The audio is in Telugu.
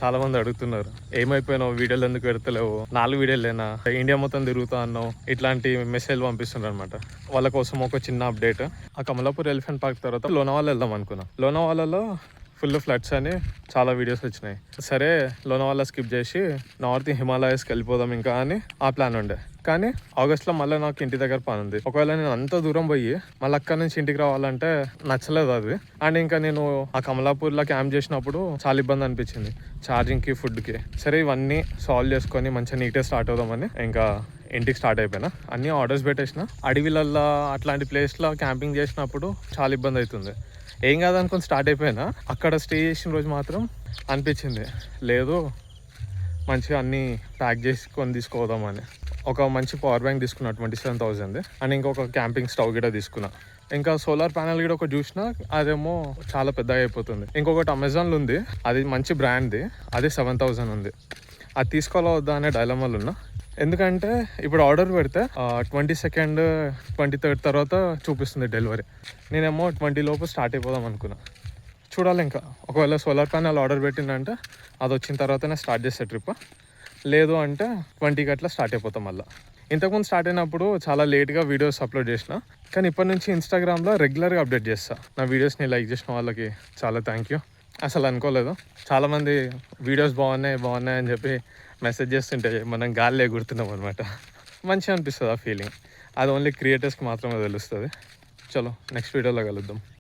చాలా మంది అడుగుతున్నారు, ఏమైపోయినావు, వీడియోలు ఎందుకు పెడతలేవు, 4 వీడియోలేనా, ఇండియా మొత్తం తిరుగుతా అన్నావు, ఇట్లాంటి మెసేజ్లు పంపిస్తున్నారు అనమాట. వాళ్ళ కోసం ఒక చిన్న అప్డేట్. ఆ కమలాపూర్ ఎలిఫెంట్ పార్క్ తర్వాత లోనావాల వెళ్దాం అనుకున్నా. లోనావాలలో ఫుల్ ఫ్లడ్స్ అని చాలా వీడియోస్ వచ్చినాయి. సరే లోనావాలా స్కిప్ చేసి నార్త్ హిమాలయస్కి వెళ్ళిపోదాం ఇంకా అని ఆ ప్లాన్ ఉండే. కానీ ఆగస్ట్లో మళ్ళీ నాకు ఇంటి దగ్గర పని ఉంది. ఒకవేళ నేను అంత దూరం పోయి మళ్ళీ అక్కడి నుంచి ఇంటికి రావాలంటే నచ్చలేదు అది. అండ్ ఇంకా నేను ఆ కమలాపూర్లో క్యాంప్ చేసినప్పుడు చాలా ఇబ్బంది అనిపించింది, ఛార్జింగ్కి, ఫుడ్కి. సరే ఇవన్నీ సాల్వ్ చేసుకొని మంచిగా నీట్గా స్టార్ట్ అవుదామని ఇంకా ఇంటికి స్టార్ట్ అయిపోయినా. అన్నీ ఆర్డర్స్ పెట్టేసిన. అడవిలల్లో అట్లాంటి ప్లేస్లో క్యాంపింగ్ చేసినప్పుడు చాలా ఇబ్బంది అవుతుంది. ఏం కాదనుకొని స్టార్ట్ అయిపోయినా. అక్కడ స్టే చేసిన రోజు మాత్రం అనిపించింది, లేదు మంచిగా అన్నీ ప్యాక్ చేసుకొని తీసుకోదామని. ఒక మంచి పవర్ బ్యాంక్ తీసుకున్నా 27,000 అండ్ ఇంకొక క్యాంపింగ్ స్టవ్ కూడా తీసుకున్నా. ఇంకా సోలార్ ప్యానెల్ కూడా ఒకటి చూసినా, అదేమో చాలా పెద్దగా అయిపోతుంది. ఇంకొకటి అమెజాన్లో ఉంది, అది మంచి బ్రాండ్ది, అది 7,000 ఉంది. అది తీసుకోవాలా వద్దా అనే డైలమాలో ఉన్నా. ఎందుకంటే ఇప్పుడు ఆర్డర్ పెడితే 22nd 23rd తర్వాత చూపిస్తుంది డెలివరీ. నేనేమో 20 లోపు స్టార్ట్ అయిపోదాం అనుకున్నా. చూడాలి ఇంకా. ఒకవేళ సోలార్ ప్యానెల్ ఆర్డర్ పెట్టిందంటే అది వచ్చిన తర్వాతనే స్టార్ట్ చేసే ట్రిప్. లేదు అంటే 20కి అట్లా స్టార్ట్ అయిపోతాం మళ్ళీ. ఇంతకుముందు స్టార్ట్ అయినప్పుడు చాలా లేట్గా వీడియోస్ అప్లోడ్ చేసిన. కానీ ఇప్పటి నుంచి ఇన్స్టాగ్రామ్లో రెగ్యులర్గా అప్డేట్ చేస్తాను. నా వీడియోస్ని లైక్ చేసిన వాళ్ళకి చాలా థ్యాంక్ యూ. అసలు అనుకోలేదు, చాలామంది వీడియోస్ బాగున్నాయి అని చెప్పి మెసేజ్ చేస్తుంటే మనం గాల్లో ఎగురుతున్నాం అనమాట. మంచిగా అనిపిస్తుంది ఆ ఫీలింగ్. అది ఓన్లీ క్రియేటర్స్కి మాత్రమే తెలుస్తుంది. చలో నెక్స్ట్ వీడియోలో కలుద్దాం.